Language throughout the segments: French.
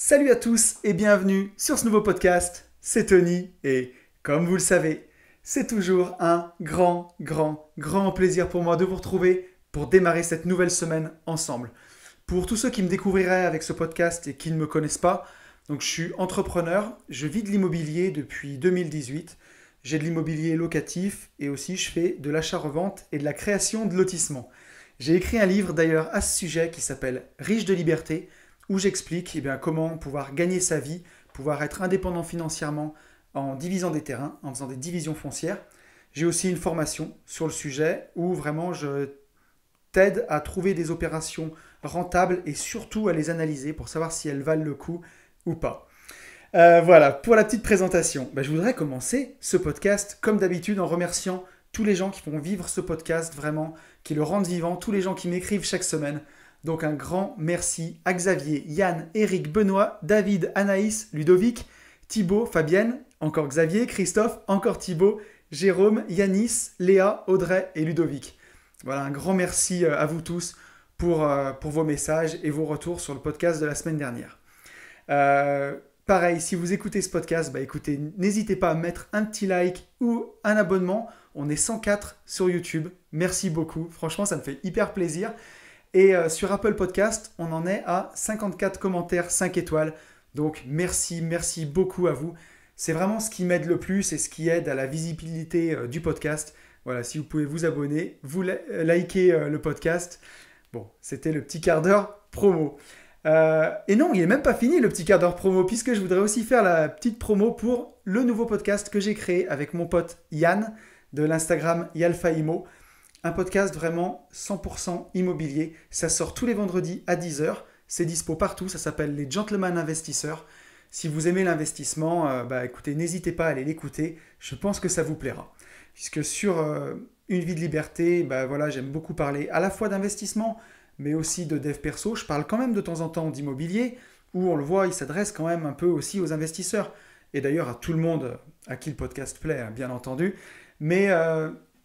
Salut à tous et bienvenue sur ce nouveau podcast, c'est Tony et comme vous le savez, c'est toujours un grand plaisir pour moi de vous retrouver pour démarrer cette nouvelle semaine ensemble. Pour tous ceux qui me découvriraient avec ce podcast et qui ne me connaissent pas, donc je suis entrepreneur, je vis de l'immobilier depuis 2018, j'ai de l'immobilier locatif et aussi je fais de l'achat-revente et de la création de lotissements. J'ai écrit un livre d'ailleurs à ce sujet qui s'appelle Riche de liberté, où j'explique comment pouvoir gagner sa vie, pouvoir être indépendant financièrement en divisant des terrains, en faisant des divisions foncières. J'ai aussi une formation sur le sujet où vraiment je t'aide à trouver des opérations rentables et surtout à les analyser pour savoir si elles valent le coup ou pas. Voilà, pour la petite présentation. Je voudrais commencer ce podcast comme d'habitude en remerciant tous les gens qui font vivre ce podcast vraiment, qui le rendent vivant, tous les gens qui m'écrivent chaque semaine. Donc un grand merci à Xavier, Yann, Eric, Benoît, David, Anaïs, Ludovic, Thibaut, Fabienne, encore Xavier, Christophe, encore Thibaut, Jérôme, Yanis, Léa, Audrey et Ludovic. Voilà, un grand merci à vous tous pour vos messages et vos retours sur le podcast de la semaine dernière. Pareil, si vous écoutez ce podcast, écoutez, n'hésitez pas à mettre un petit like ou un abonnement. On est 104 sur YouTube. Merci beaucoup. Franchement, ça me fait hyper plaisir. Et sur Apple Podcast, on en est à 54 commentaires 5 étoiles. Donc merci beaucoup à vous. C'est vraiment ce qui m'aide le plus et ce qui aide à la visibilité du podcast. Voilà, si vous pouvez vous abonner, vous liker le podcast. Bon, c'était le petit quart d'heure promo. Et non, il n'est même pas fini le petit quart d'heure promo, puisque je voudrais aussi faire la petite promo pour le nouveau podcast que j'ai créé avec mon pote Yann de l'Instagram YalfaImo. Un podcast vraiment 100% immobilier. Ça sort tous les vendredis à 10h. C'est dispo partout. Ça s'appelle Les Gentlemen Investisseurs. Si vous aimez l'investissement, écoutez, n'hésitez pas à aller l'écouter. Je pense que ça vous plaira. Puisque sur Une vie de liberté, j'aime beaucoup parler à la fois d'investissement, mais aussi de dev perso. Je parle quand même de temps en temps d'immobilier, où on le voit, il s'adresse quand même un peu aussi aux investisseurs. Et d'ailleurs à tout le monde à qui le podcast plaît, bien entendu. Mais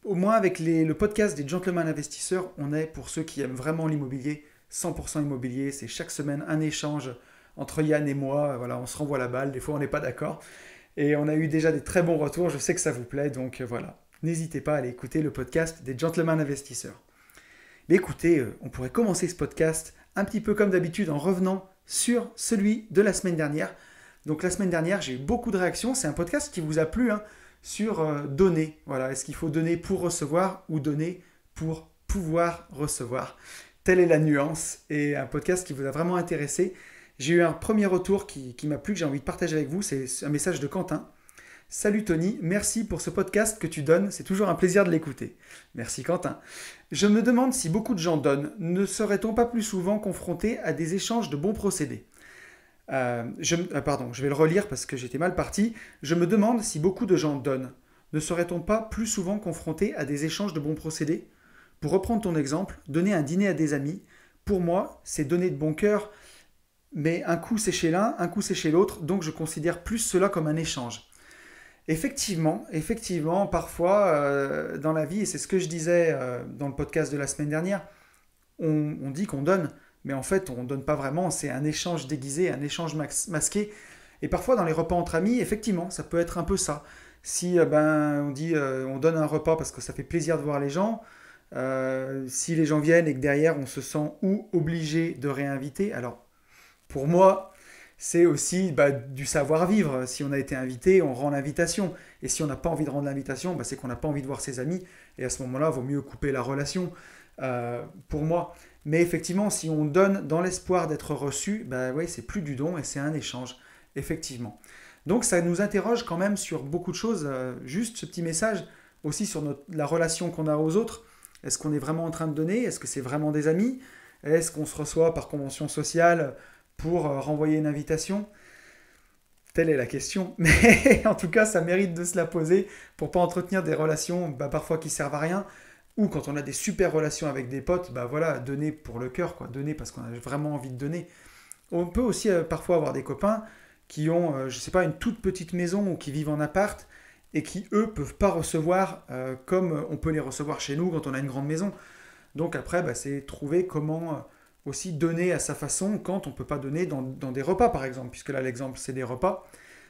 au moins avec le podcast des Gentlemen Investisseurs, on est pour ceux qui aiment vraiment l'immobilier, 100% immobilier. C'est chaque semaine un échange entre Yann et moi. Voilà, on se renvoie la balle, des fois on n'est pas d'accord. Et on a eu déjà des très bons retours, je sais que ça vous plaît, donc voilà. N'hésitez pas à aller écouter le podcast des Gentlemen Investisseurs. Mais écoutez, on pourrait commencer ce podcast un petit peu comme d'habitude en revenant sur celui de la semaine dernière. Donc la semaine dernière, j'ai eu beaucoup de réactions. C'est un podcast qui vous a plu, sur donner. Voilà, est-ce qu'il faut donner pour recevoir ou donner pour pouvoir recevoir? Telle est la nuance et un podcast qui vous a vraiment intéressé. J'ai eu un premier retour qui m'a plu, que j'ai envie de partager avec vous. C'est un message de Quentin. Salut Tony, merci pour ce podcast que tu donnes. C'est toujours un plaisir de l'écouter. Merci Quentin. Je me demande si beaucoup de gens donnent. Ne serait-on pas plus souvent confronté à des échanges de bons procédés? Je vais le relire parce que j'étais mal parti. Je me demande si beaucoup de gens donnent. Ne serait-on pas plus souvent confronté à des échanges de bons procédés? Pour reprendre ton exemple, donner un dîner à des amis, pour moi, c'est donner de bon cœur, mais un coup c'est chez l'un, un coup c'est chez l'autre, donc je considère plus cela comme un échange. Effectivement, parfois dans la vie, et c'est ce que je disais dans le podcast de la semaine dernière, on dit qu'on donne, mais en fait, on ne donne pas vraiment, c'est un échange déguisé, un échange masqué. Et parfois, dans les repas entre amis, effectivement, ça peut être un peu ça. Si on dit on donne un repas parce que ça fait plaisir de voir les gens, si les gens viennent et que derrière, on se sent ou obligé de réinviter, alors pour moi, c'est aussi du savoir-vivre. Si on a été invité, on rend l'invitation. Et si on n'a pas envie de rendre l'invitation, c'est qu'on n'a pas envie de voir ses amis. Et à ce moment-là, il vaut mieux couper la relation, pour moi. Mais effectivement, si on donne dans l'espoir d'être reçu, oui, c'est plus du don et c'est un échange, effectivement. Donc ça nous interroge quand même sur beaucoup de choses. Juste ce petit message aussi sur la relation qu'on a aux autres. Est-ce qu'on est vraiment en train de donner? Est-ce que c'est vraiment des amis? Est-ce qu'on se reçoit par convention sociale pour renvoyer une invitation? Telle est la question. Mais en tout cas, ça mérite de se la poser pour ne pas entretenir des relations parfois qui servent à rien. Ou quand on a des super relations avec des potes, donner pour le cœur, quoi. Donner parce qu'on a vraiment envie de donner. On peut aussi parfois avoir des copains qui ont, je sais pas, une toute petite maison ou qui vivent en appart et qui, eux, peuvent pas recevoir comme on peut les recevoir chez nous quand on a une grande maison. Donc après, c'est trouver comment aussi donner à sa façon quand on ne peut pas donner dans des repas, par exemple, puisque là, l'exemple, c'est des repas.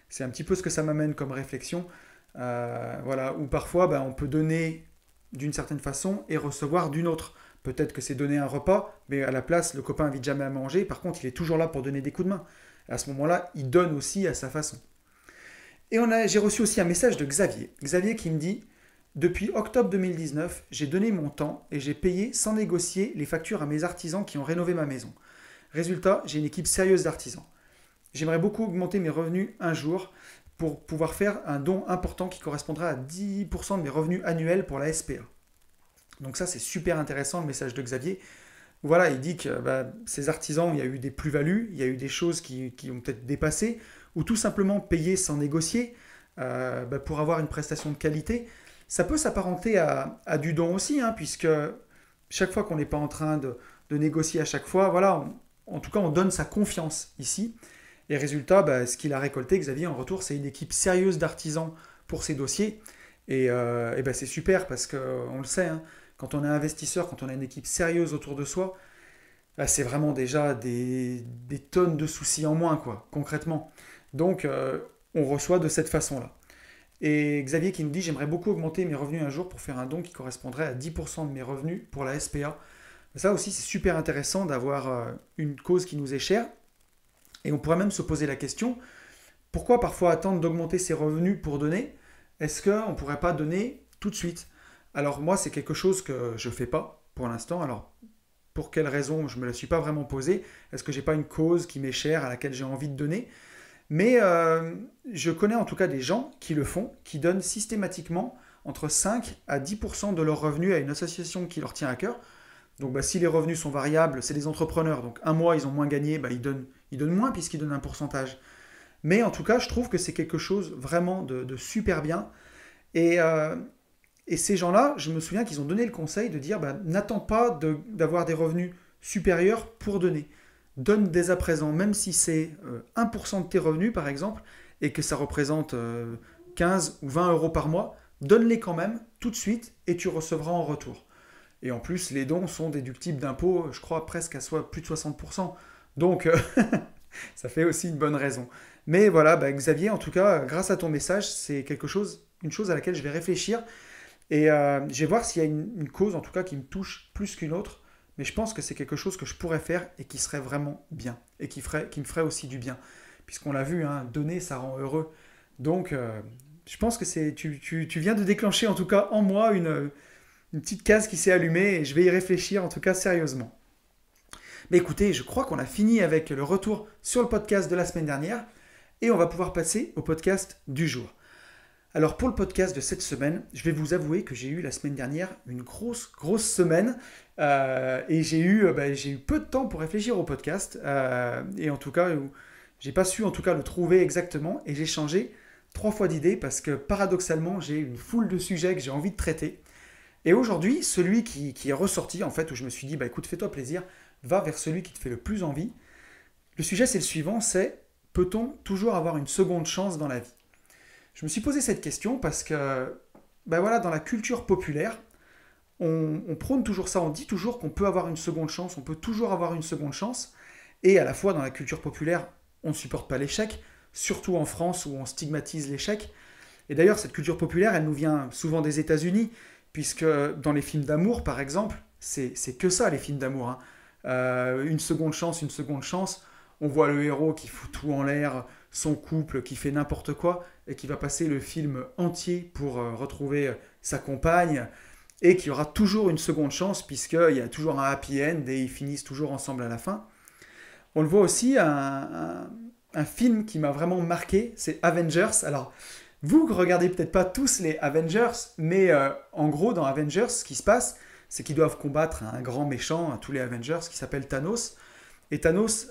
C'est un petit peu ce que ça m'amène comme réflexion. Voilà, où parfois, on peut donner d'une certaine façon et recevoir d'une autre. Peut-être que c'est donner un repas, mais à la place, le copain n'invite jamais à manger. Par contre, il est toujours là pour donner des coups de main. À ce moment-là, il donne aussi à sa façon. Et j'ai reçu aussi un message de Xavier. Xavier qui me dit: depuis octobre 2019, j'ai donné mon temps et j'ai payé sans négocier les factures à mes artisans qui ont rénové ma maison. Résultat, j'ai une équipe sérieuse d'artisans. J'aimerais beaucoup augmenter mes revenus un jour pour pouvoir faire un don important qui correspondra à 10% de mes revenus annuels pour la SPA. Donc ça, c'est super intéressant, le message de Xavier. Voilà, il dit que ces artisans, il y a eu des plus-values, il y a eu des choses qui ont peut-être dépassé, ou tout simplement payé sans négocier pour avoir une prestation de qualité. Ça peut s'apparenter à du don aussi, puisque chaque fois qu'on n'est pas en train de négocier à chaque fois, voilà, en tout cas, on donne sa confiance ici. Et résultat, ce qu'il a récolté, Xavier, en retour, c'est une équipe sérieuse d'artisans pour ses dossiers. Et c'est super parce qu'on le sait, quand on est investisseur, quand on a une équipe sérieuse autour de soi, c'est vraiment déjà des tonnes de soucis en moins, quoi, concrètement. Donc, on reçoit de cette façon-là. Et Xavier qui nous dit: j'aimerais beaucoup augmenter mes revenus un jour pour faire un don qui correspondrait à 10% de mes revenus pour la SPA. Ça aussi, c'est super intéressant d'avoir une cause qui nous est chère. Et on pourrait même se poser la question, pourquoi parfois attendre d'augmenter ses revenus pour donner? Est-ce qu'on ne pourrait pas donner tout de suite? Alors moi, c'est quelque chose que je ne fais pas pour l'instant. Alors, pour quelle raison? Je ne me la suis pas vraiment posée. Est-ce que je n'ai pas une cause qui m'est chère, à laquelle j'ai envie de donner? Mais je connais en tout cas des gens qui le font, qui donnent systématiquement entre 5 à 10% de leurs revenus à une association qui leur tient à cœur. Donc si les revenus sont variables, c'est des entrepreneurs. Donc un mois, ils ont moins gagné, ils donnent moins puisqu'ils donnent un pourcentage. Mais en tout cas, je trouve que c'est quelque chose vraiment de super bien. Et ces gens-là, je me souviens qu'ils ont donné le conseil de dire n'attends pas d'avoir des revenus supérieurs pour donner. Donne dès à présent, même si c'est 1% de tes revenus par exemple, et que ça représente 15 ou 20 euros par mois, donne-les quand même tout de suite et tu recevras en retour. Et en plus, les dons sont déductibles d'impôts, je crois presque à plus de 60%. Donc, ça fait aussi une bonne raison. Mais voilà, Xavier, en tout cas, grâce à ton message, c'est une chose à laquelle je vais réfléchir. Et je vais voir s'il y a une cause, en tout cas, qui me touche plus qu'une autre. Mais je pense que c'est quelque chose que je pourrais faire et qui serait vraiment bien. Et qui me ferait aussi du bien. Puisqu'on l'a vu, donner, ça rend heureux. Donc, je pense que tu viens de déclencher, en tout cas, en moi, une petite case qui s'est allumée. Et je vais y réfléchir, en tout cas, sérieusement. Mais écoutez, je crois qu'on a fini avec le retour sur le podcast de la semaine dernière. Et on va pouvoir passer au podcast du jour. Alors pour le podcast de cette semaine, je vais vous avouer que j'ai eu la semaine dernière une grosse semaine et j'ai eu peu de temps pour réfléchir au podcast et en tout cas, j'ai pas su en tout cas le trouver exactement et j'ai changé 3 fois d'idée parce que paradoxalement, j'ai une foule de sujets que j'ai envie de traiter. Et aujourd'hui, celui qui est ressorti en fait, où je me suis dit, écoute, fais-toi plaisir, va vers celui qui te fait le plus envie. Le sujet c'est le suivant, c'est: peut-on toujours avoir une seconde chance dans la vie? Je me suis posé cette question parce que, dans la culture populaire, on prône toujours ça, on dit toujours qu'on peut avoir une seconde chance, on peut toujours avoir une seconde chance, et à la fois dans la culture populaire, on ne supporte pas l'échec, surtout en France où on stigmatise l'échec. Et d'ailleurs, cette culture populaire, elle nous vient souvent des États-Unis, puisque dans les films d'amour, par exemple, c'est que ça, les films d'amour. Une seconde chance, on voit le héros qui fout tout en l'air, son couple qui fait n'importe quoi et qui va passer le film entier pour retrouver sa compagne et qu'il y aura toujours une seconde chance puisqu'il y a toujours un happy end et ils finissent toujours ensemble à la fin. On le voit aussi, un film qui m'a vraiment marqué, c'est Avengers. Alors, vous regardez peut-être pas tous les Avengers, mais en gros, dans Avengers, ce qui se passe, c'est qu'ils doivent combattre un grand méchant, tous les Avengers, qui s'appelle Thanos. Et Thanos,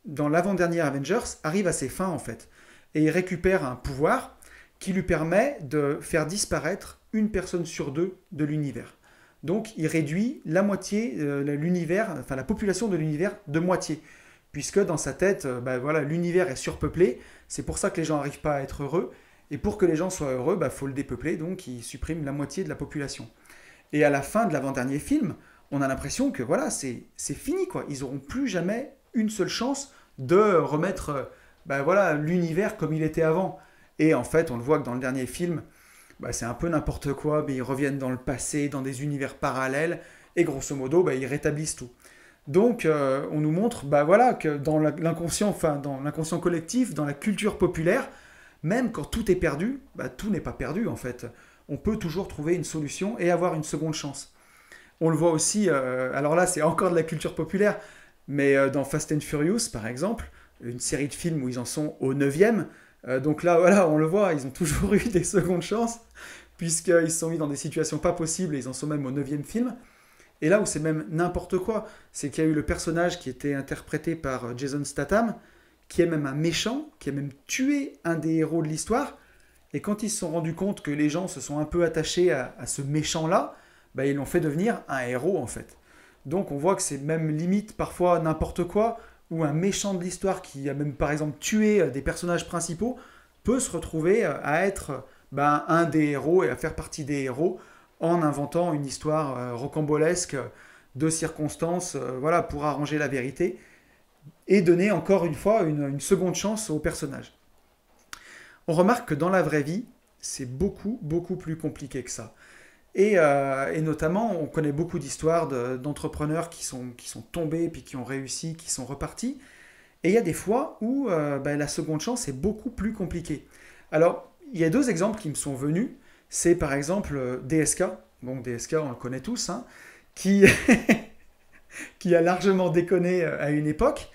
dans l'avant-dernier Avengers, arrive à ses fins en fait. Et il récupère un pouvoir qui lui permet de faire disparaître une personne sur 2 de l'univers. Donc il réduit la moitié l'univers, enfin la population de l'univers de moitié. Puisque dans sa tête, l'univers est surpeuplé, c'est pour ça que les gens n'arrivent pas à être heureux. Et pour que les gens soient heureux, faut le dépeupler, donc il supprime la moitié de la population. Et à la fin de l'avant-dernier film, on a l'impression que voilà, c'est fini, quoi. Ils n'auront plus jamais une seule chance de remettre voilà, l'univers comme il était avant. Et en fait, on le voit que dans le dernier film, c'est un peu n'importe quoi, mais ils reviennent dans le passé, dans des univers parallèles, et grosso modo, ils rétablissent tout. Donc, on nous montre voilà, que dans l'inconscient, enfin, dans l'inconscient collectif, dans la culture populaire, même quand tout est perdu, tout n'est pas perdu en fait. On peut toujours trouver une solution et avoir une seconde chance. On le voit aussi, alors là c'est encore de la culture populaire, mais dans Fast and Furious par exemple, une série de films où ils en sont au 9e, donc là voilà, on le voit, ils ont toujours eu des secondes chances, puisqu'ils se sont mis dans des situations pas possibles et ils en sont même au 9e film. Et là où c'est même n'importe quoi, c'est qu'il y a eu le personnage qui était interprété par Jason Statham, qui est même un méchant, qui a même tué un des héros de l'histoire. Et quand ils se sont rendus compte que les gens se sont un peu attachés à ce méchant-là, ils l'ont fait devenir un héros en fait. Donc on voit que c'est même limite parfois n'importe quoi, où un méchant de l'histoire qui a même par exemple tué des personnages principaux peut se retrouver à être un des héros et à faire partie des héros en inventant une histoire rocambolesque de circonstances voilà, pour arranger la vérité et donner encore une fois une seconde chance au personnage. On remarque que dans la vraie vie, c'est beaucoup, beaucoup plus compliqué que ça. Et notamment, on connaît beaucoup d'histoires d'entrepreneurs qui sont tombés, puis qui ont réussi, qui sont repartis. Et il y a des fois où la seconde chance est beaucoup plus compliquée. Alors, il y a 2 exemples qui me sont venus. C'est par exemple DSK. Bon, DSK, on le connaît tous, hein, qui, qui a largement déconné à une époque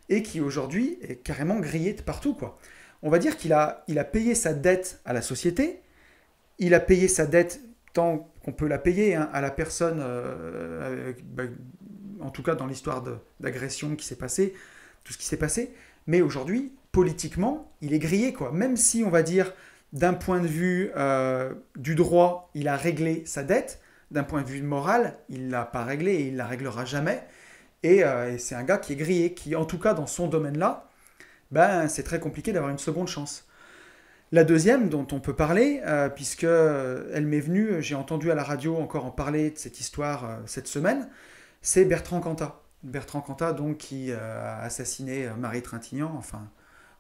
et qui aujourd'hui est carrément grillé de partout, quoi. On va dire qu'il a payé sa dette à la société, il a payé sa dette tant qu'on peut la payer à la personne, en tout cas dans l'histoire d'agression qui s'est passée, tout ce qui s'est passé, mais aujourd'hui, politiquement, il est grillé, quoi. Même si, on va dire, d'un point de vue du droit, il a réglé sa dette, d'un point de vue moral, il ne l'a pas réglé et il ne la réglera jamais, et c'est un gars qui est grillé, qui, en tout cas, dans son domaine-là, c'est très compliqué d'avoir une seconde chance. La deuxième dont on peut parler, puisque elle m'est venue, j'ai entendu à la radio encore en parler de cette histoire cette semaine, c'est Bertrand Cantat. Bertrand Cantat, donc, qui a assassiné Marie Trintignant, enfin,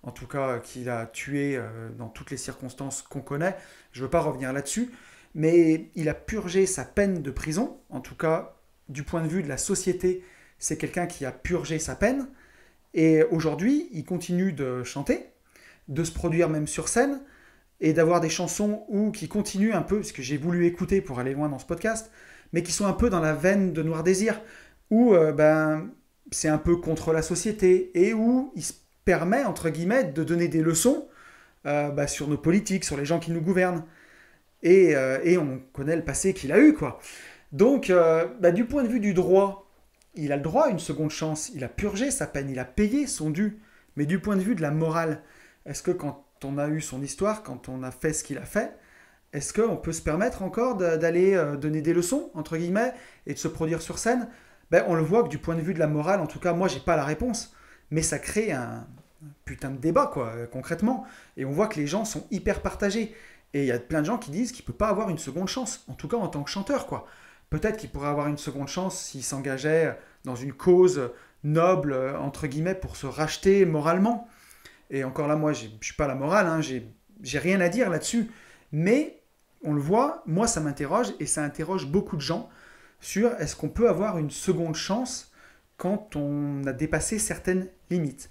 en tout cas, qui l'a tué dans toutes les circonstances qu'on connaît. Je ne veux pas revenir là-dessus, mais il a purgé sa peine de prison, en tout cas, du point de vue de la société, c'est quelqu'un qui a purgé sa peine, et aujourd'hui, il continue de chanter, de se produire même sur scène, et d'avoir des chansons qui continuent un peu, parce que j'ai voulu écouter pour aller loin dans ce podcast, mais qui sont un peu dans la veine de Noir Désir, où c'est un peu contre la société, et où il se permet, entre guillemets, de donner des leçons sur nos politiques, sur les gens qui nous gouvernent. Et on connaît le passé qu'il a eu, quoi. Donc, du point de vue du droit, il a le droit à une seconde chance, il a purgé sa peine, il a payé son dû. Mais du point de vue de la morale, est-ce que quand on a eu son histoire, quand on a fait ce qu'il a fait, est-ce qu'on peut se permettre encore d'aller donner des leçons, entre guillemets, et de se produire sur scène? On le voit que du point de vue de la morale, en tout cas, moi, j'ai pas la réponse. Mais ça crée un putain de débat, quoi, concrètement. Et on voit que les gens sont hyper partagés. Et il y a plein de gens qui disent qu'il ne peut pas avoir une seconde chance, en tout cas en tant que chanteur, quoi. Peut-être qu'il pourrait avoir une seconde chance s'il s'engageait dans une cause noble, entre guillemets, pour se racheter moralement. Et encore là, moi, je ne suis pas la morale, hein, j'ai rien à dire là-dessus. Mais, on le voit, moi, ça m'interroge, et ça interroge beaucoup de gens sur est-ce qu'on peut avoir une seconde chance quand on a dépassé certaines limites.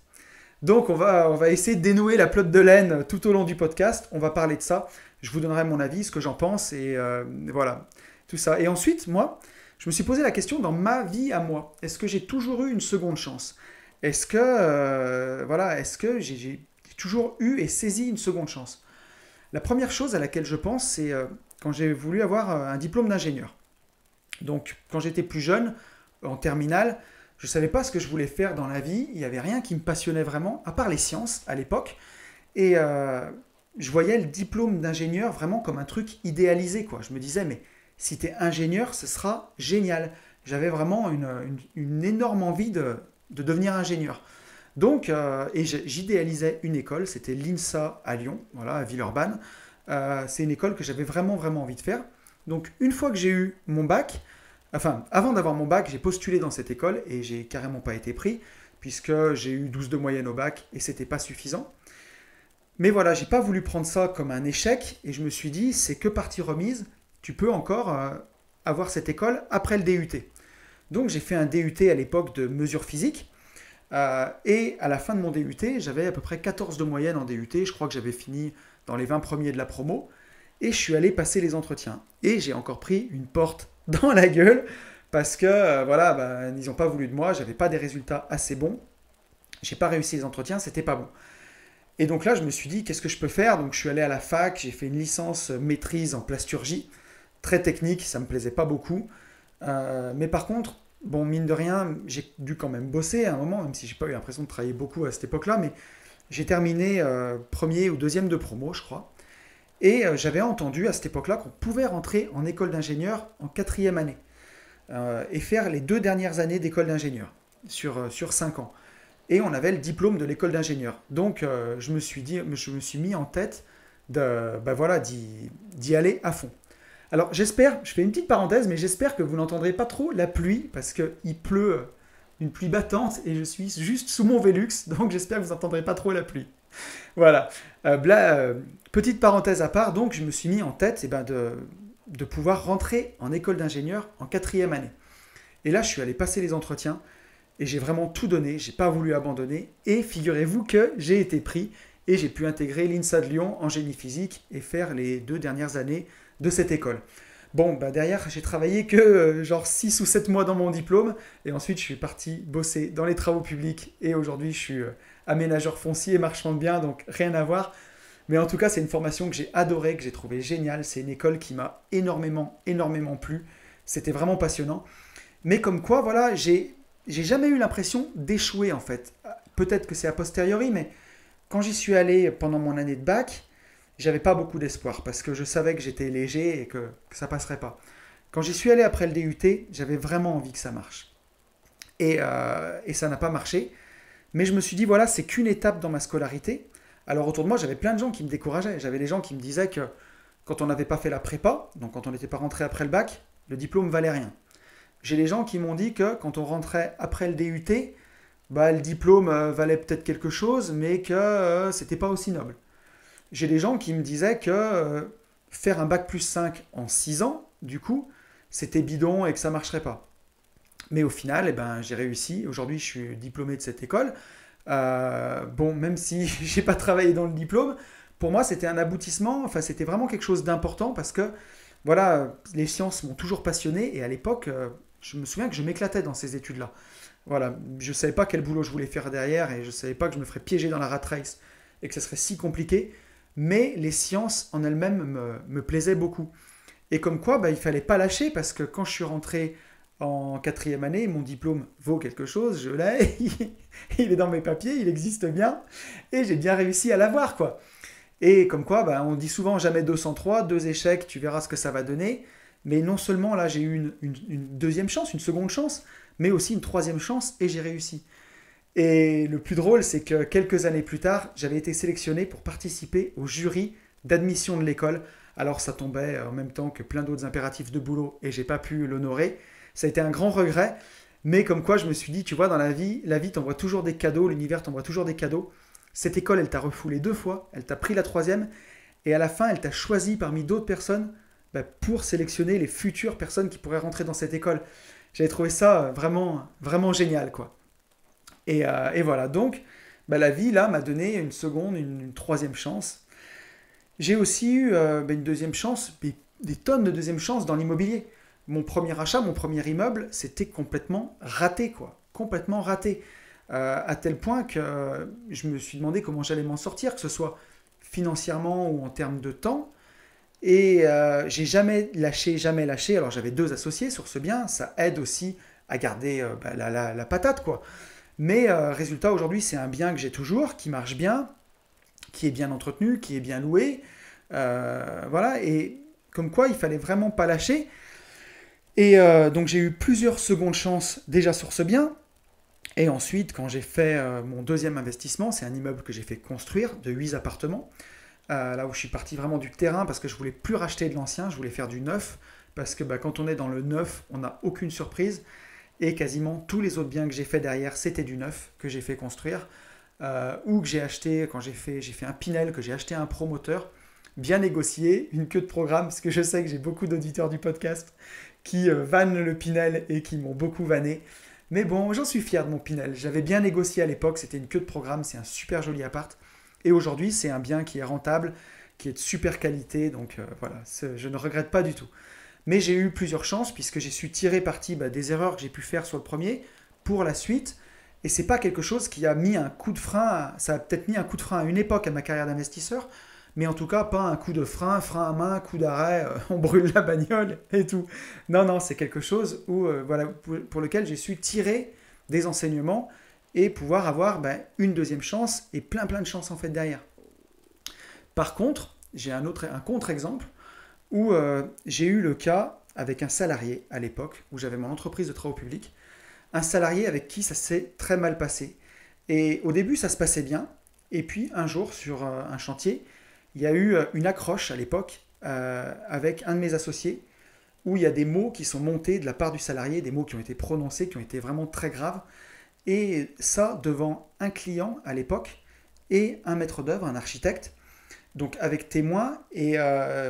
Donc, on va essayer de dénouer la pelote de laine tout au long du podcast. On va parler de ça. Je vous donnerai mon avis, ce que j'en pense, et voilà, tout ça. Et ensuite, moi, je me suis posé la question dans ma vie à moi. Est-ce que j'ai toujours eu une seconde chance? Est-ce que j'ai toujours eu et saisi une seconde chance? La première chose à laquelle je pense, c'est quand j'ai voulu avoir un diplôme d'ingénieur. Donc, quand j'étais plus jeune, en terminale, je ne savais pas ce que je voulais faire dans la vie. Il n'y avait rien qui me passionnait vraiment, à part les sciences à l'époque. Et je voyais le diplôme d'ingénieur vraiment comme un truc idéalisé, quoi. Je me disais, mais si tu es ingénieur, ce sera génial. J'avais vraiment une énorme envie de devenir ingénieur. Donc, et j'idéalisais une école, c'était l'INSA à Lyon, voilà, à Villeurbanne. C'est une école que j'avais vraiment, vraiment envie de faire. Donc, une fois que j'ai eu mon bac, Enfin, avant d'avoir mon bac, j'ai postulé dans cette école et j'ai carrément pas été pris, puisque j'ai eu 12 de moyenne au bac et c'était pas suffisant. Mais voilà, j'ai pas voulu prendre ça comme un échec et je me suis dit, c'est que partie remise, tu peux encore avoir cette école après le DUT. Donc j'ai fait un DUT à l'époque de mesure physique. Et à la fin de mon DUT, j'avais à peu près 14 de moyenne en DUT. Je crois que j'avais fini dans les 20 premiers de la promo. Et je suis allé passer les entretiens. Et j'ai encore pris une porte dans la gueule parce que voilà, bah, ils n'ont pas voulu de moi. J'avais pas des résultats assez bons. J'ai pas réussi les entretiens, c'était pas bon. Et donc là, je me suis dit, qu'est-ce que je peux faire? Donc je suis allé à la fac, j'ai fait une licence maîtrise en plasturgie, très technique, ça me plaisait pas beaucoup. Mais par contre, bon, mine de rien, j'ai dû quand même bosser à un moment, même si j'ai pas eu l'impression de travailler beaucoup à cette époque-là, mais j'ai terminé premier ou deuxième de promo, je crois. Et j'avais entendu à cette époque-là qu'on pouvait rentrer en école d'ingénieur en quatrième année et faire les 2 dernières années d'école d'ingénieur sur 5 ans. Et on avait le diplôme de l'école d'ingénieur. Donc je me suis mis en tête bah voilà, d'y aller à fond. Alors j'espère, je fais une petite parenthèse, mais j'espère que vous n'entendrez pas trop la pluie, parce qu'il pleut une pluie battante et je suis juste sous mon Velux, donc j'espère que vous n'entendrez pas trop la pluie. Voilà. Petite parenthèse à part, donc je me suis mis en tête de pouvoir rentrer en école d'ingénieur en quatrième année. Et là, je suis allé passer les entretiens et j'ai vraiment tout donné, j'ai pas voulu abandonner. Et figurez-vous que j'ai été pris et j'ai pu intégrer l'INSA de Lyon en génie physique et faire les 2 dernières années de cette école. Bon, bah derrière, j'ai travaillé que genre 6 ou 7 mois dans mon diplôme et ensuite je suis parti bosser dans les travaux publics et aujourd'hui je suis aménageur foncier, marchand de biens, donc rien à voir. Mais en tout cas, c'est une formation que j'ai adorée, que j'ai trouvée géniale. C'est une école qui m'a énormément, énormément plu. C'était vraiment passionnant. Mais comme quoi, voilà, j'ai jamais eu l'impression d'échouer en fait. Peut-être que c'est a posteriori, mais quand j'y suis allé pendant mon année de bac, j'avais pas beaucoup d'espoir parce que je savais que j'étais léger et que ça passerait pas. Quand j'y suis allé après le DUT, j'avais vraiment envie que ça marche. Et ça n'a pas marché. Mais je me suis dit, voilà, c'est qu'une étape dans ma scolarité. Alors autour de moi, j'avais plein de gens qui me décourageaient. J'avais des gens qui me disaient que quand on n'avait pas fait la prépa, donc quand on n'était pas rentré après le bac, le diplôme valait rien. J'ai des gens qui m'ont dit que quand on rentrait après le DUT, bah, le diplôme valait peut-être quelque chose, mais que c'était pas aussi noble. J'ai des gens qui me disaient que faire un bac plus 5 en 6 ans, du coup, c'était bidon et que ça marcherait pas. Mais au final, eh ben, j'ai réussi. Aujourd'hui, je suis diplômé de cette école. Bon, même si j'ai pas travaillé dans le diplôme, pour moi, c'était un aboutissement. Enfin, c'était vraiment quelque chose d'important parce que, voilà, les sciences m'ont toujours passionné et à l'époque, je me souviens que je m'éclatais dans ces études-là. Voilà, je savais pas quel boulot je voulais faire derrière et je savais pas que je me ferais piéger dans la rat race et que ça serait si compliqué. Mais les sciences en elles-mêmes me plaisaient beaucoup. Et comme quoi, bah, il fallait pas lâcher parce que quand je suis rentré en quatrième année, mon diplôme vaut quelque chose, je l'ai, il est dans mes papiers, il existe bien, et j'ai bien réussi à l'avoir, quoi. Et comme quoi, bah, on dit souvent jamais 203, 2 échecs, tu verras ce que ça va donner. Mais non seulement là, j'ai eu une deuxième chance, une seconde chance, mais aussi une troisième chance, et j'ai réussi. Et le plus drôle, c'est que quelques années plus tard, j'avais été sélectionné pour participer au jury d'admission de l'école. Alors ça tombait en même temps que plein d'autres impératifs de boulot, et j'ai pas pu l'honorer. Ça a été un grand regret, mais comme quoi je me suis dit, tu vois, dans la vie t'envoie toujours des cadeaux, l'univers t'envoie toujours des cadeaux. Cette école, elle t'a refoulé 2 fois, elle t'a pris la troisième, et à la fin, elle t'a choisi parmi d'autres personnes bah, pour sélectionner les futures personnes qui pourraient rentrer dans cette école. J'avais trouvé ça vraiment, vraiment génial, quoi. Et voilà, donc bah, la vie, là, m'a donné une seconde, une troisième chance. J'ai aussi eu bah, une deuxième chance, des tonnes de deuxième chances dans l'immobilier. Mon premier achat, mon premier immeuble, c'était complètement raté, quoi. Complètement raté. À tel point que je me suis demandé comment j'allais m'en sortir, que ce soit financièrement ou en termes de temps. Et j'ai jamais lâché, jamais lâché. Alors j'avais 2 associés sur ce bien, ça aide aussi à garder bah, la patate, quoi. Mais résultat, aujourd'hui, c'est un bien que j'ai toujours, qui marche bien, qui est bien entretenu, qui est bien loué. Voilà, et comme quoi, il fallait vraiment pas lâcher. Et donc j'ai eu plusieurs secondes chances déjà sur ce bien. Et ensuite, quand j'ai fait mon deuxième investissement, c'est un immeuble que j'ai fait construire de 8 appartements. Là où je suis parti vraiment du terrain parce que je voulais plus racheter de l'ancien, je voulais faire du neuf parce que quand on est dans le neuf, on n'a aucune surprise. Et quasiment tous les autres biens que j'ai fait derrière, c'était du neuf que j'ai fait construire. Ou que j'ai acheté, quand j'ai fait un Pinel, que j'ai acheté à un promoteur, bien négocié, une queue de programme, parce que je sais que j'ai beaucoup d'auditeurs du podcast qui vannent le Pinel et qui m'ont beaucoup vanné. Mais bon, j'en suis fier de mon Pinel. J'avais bien négocié à l'époque, c'était une queue de programme, c'est un super joli appart. Et aujourd'hui, c'est un bien qui est rentable, qui est de super qualité, donc voilà, je ne regrette pas du tout. Mais j'ai eu plusieurs chances, puisque j'ai su tirer parti des erreurs que j'ai pu faire sur le premier, pour la suite. Et c'est pas quelque chose qui a mis un coup de frein, ça a peut-être mis un coup de frein à une époque à ma carrière d'investisseur, mais en tout cas pas un coup de frein à main, coup d'arrêt, on brûle la bagnole et tout. Non, c'est quelque chose voilà, pour lequel j'ai su tirer des enseignements et pouvoir avoir une deuxième chance et plein de chances en fait derrière. Par contre, j'ai un contre-exemple où j'ai eu le cas avec un salarié à l'époque, où j'avais mon entreprise de travaux publics, un salarié avec qui ça s'est très mal passé. Et au début, ça se passait bien, et puis un jour, sur un chantier, il y a eu une accroche à l'époque avec un de mes associés, où il y a des mots qui sont montés de la part du salarié, des mots qui ont été prononcés, qui ont été vraiment très graves, et ça devant un client à l'époque, et un maître d'œuvre, un architecte, donc avec témoins, et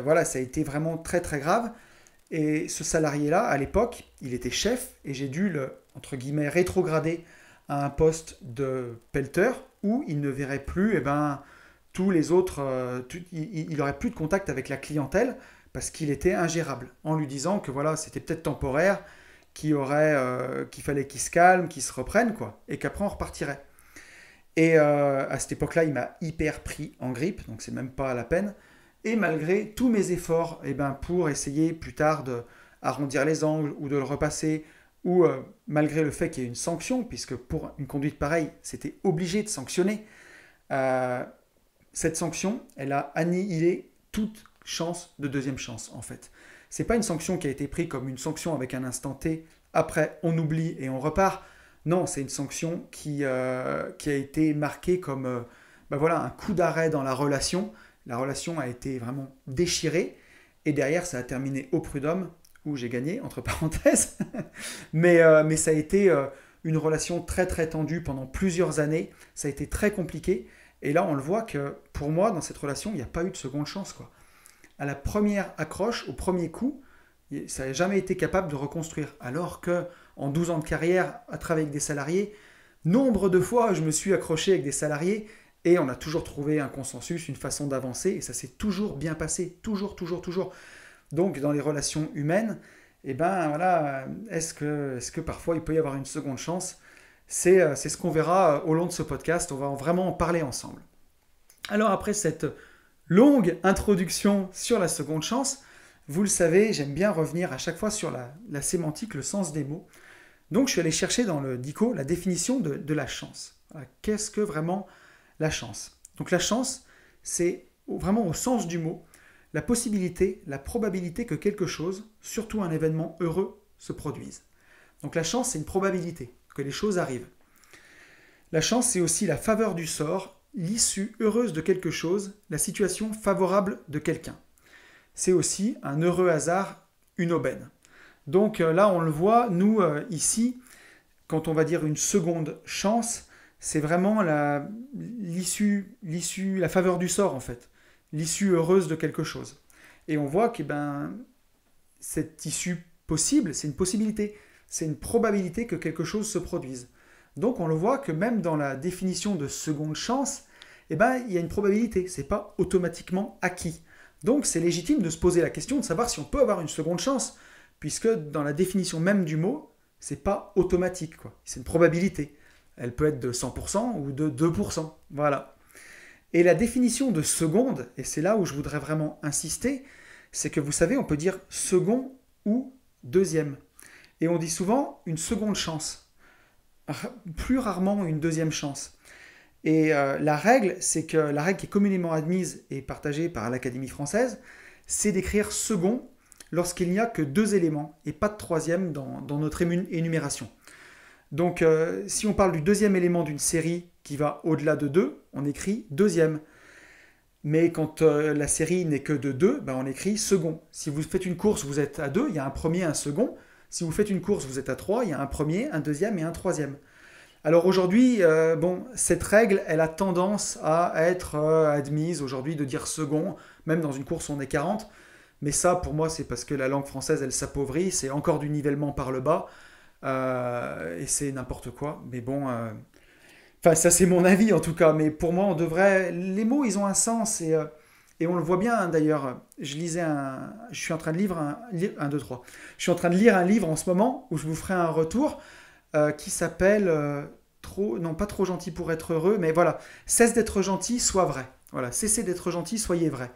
voilà, ça a été vraiment très grave. Et ce salarié-là, à l'époque, il était chef, et j'ai dû le, entre guillemets, rétrograder à un poste de pelleteur, où il ne verrait plus tous les autres, il n'aurait plus de contact avec la clientèle, parce qu'il était ingérable, en lui disant que voilà, c'était peut-être temporaire, qu'il fallait qu'il se calme, qu'il se reprenne, quoi, et qu'après on repartirait. Et à cette époque-là, il m'a hyper pris en grippe, donc c'est même pas la peine. Et malgré tous mes efforts pour essayer plus tard d'arrondir les angles ou de le repasser, ou malgré le fait qu'il y ait une sanction, puisque pour une conduite pareille, c'était obligé de sanctionner, cette sanction, elle a annihilé toute chance de deuxième chance, en fait. C'est pas une sanction qui a été prise comme une sanction avec un instant T, après on oublie et on repart. Non, c'est une sanction qui a été marquée comme voilà, un coup d'arrêt dans la relation. La relation a été vraiment déchirée. Et derrière, ça a terminé au prud'homme, où j'ai gagné, entre parenthèses. mais ça a été une relation très tendue pendant plusieurs années. Ça a été très compliqué. Et là, on le voit que pour moi, dans cette relation, il n'y a pas eu de seconde chance, quoi. À la première accroche, au premier coup, ça n'a jamais été capable de reconstruire. Alors que en 12 ans de carrière, à travailler avec des salariés, nombre de fois, je me suis accroché avec des salariés et on a toujours trouvé un consensus, une façon d'avancer et ça s'est toujours bien passé. Toujours. Donc, dans les relations humaines, voilà, est-ce que parfois il peut y avoir une seconde chance ? C'est ce qu'on verra au long de ce podcast. On va vraiment en parler ensemble. Alors, après cette longue introduction sur la seconde chance, vous le savez, j'aime bien revenir à chaque fois sur la sémantique, le sens des mots. Donc je suis allé chercher dans le dico la définition de la chance. Qu'est-ce que vraiment la chance ? Donc la chance, c'est vraiment au sens du mot, la possibilité, la probabilité que quelque chose, surtout un événement heureux, se produise. Donc la chance, c'est une probabilité que les choses arrivent. La chance, c'est aussi la faveur du sort, l'issue heureuse de quelque chose, la situation favorable de quelqu'un. C'est aussi un heureux hasard, une aubaine. Donc là, on le voit, nous, ici, quand on va dire une seconde chance, c'est vraiment l'issue, la faveur du sort, en fait. L'issue heureuse de quelque chose. Et on voit que cette issue possible, c'est une possibilité. C'est une probabilité que quelque chose se produise. Donc on le voit que même dans la définition de seconde chance, il y a une probabilité. Ce n'est pas automatiquement acquis. Donc c'est légitime de se poser la question de savoir si on peut avoir une seconde chance, puisque dans la définition même du mot, c'est pas automatique, quoi. C'est une probabilité. Elle peut être de 100% ou de 2%. Voilà. Et la définition de seconde, et c'est là où je voudrais vraiment insister, c'est que vous savez, on peut dire second ou deuxième. Et on dit souvent une seconde chance. Plus rarement une deuxième chance. Et la règle qui est communément admise et partagée par l'Académie française, c'est d'écrire second lorsqu'il n'y a que 2 éléments et pas de troisième dans notre énumération. Donc si on parle du deuxième élément d'une série qui va au-delà de 2, on écrit deuxième. Mais quand la série n'est que de 2, ben on écrit second. Si vous faites une course, vous êtes à 2, il y a un premier, un second. Si vous faites une course, vous êtes à 3, il y a un premier, un deuxième et un troisième. Alors aujourd'hui, bon, cette règle, elle a tendance à être admise aujourd'hui de dire second, même dans une course on est 40. Mais ça, pour moi, c'est parce que la langue française, elle s'appauvrit, c'est encore du nivellement par le bas, et c'est n'importe quoi. Mais bon, enfin, ça c'est mon avis en tout cas, mais pour moi, on devrait... Les mots, ils ont un sens, et on le voit bien hein, d'ailleurs. Je suis en train de lire un, deux, trois. Je suis en train de lire un livre en ce moment, où je vous ferai un retour, qui s'appelle non pas trop gentil pour être heureux, mais voilà, cesse d'être gentil, sois vrai. Voilà, cessez d'être gentil, soyez vrai.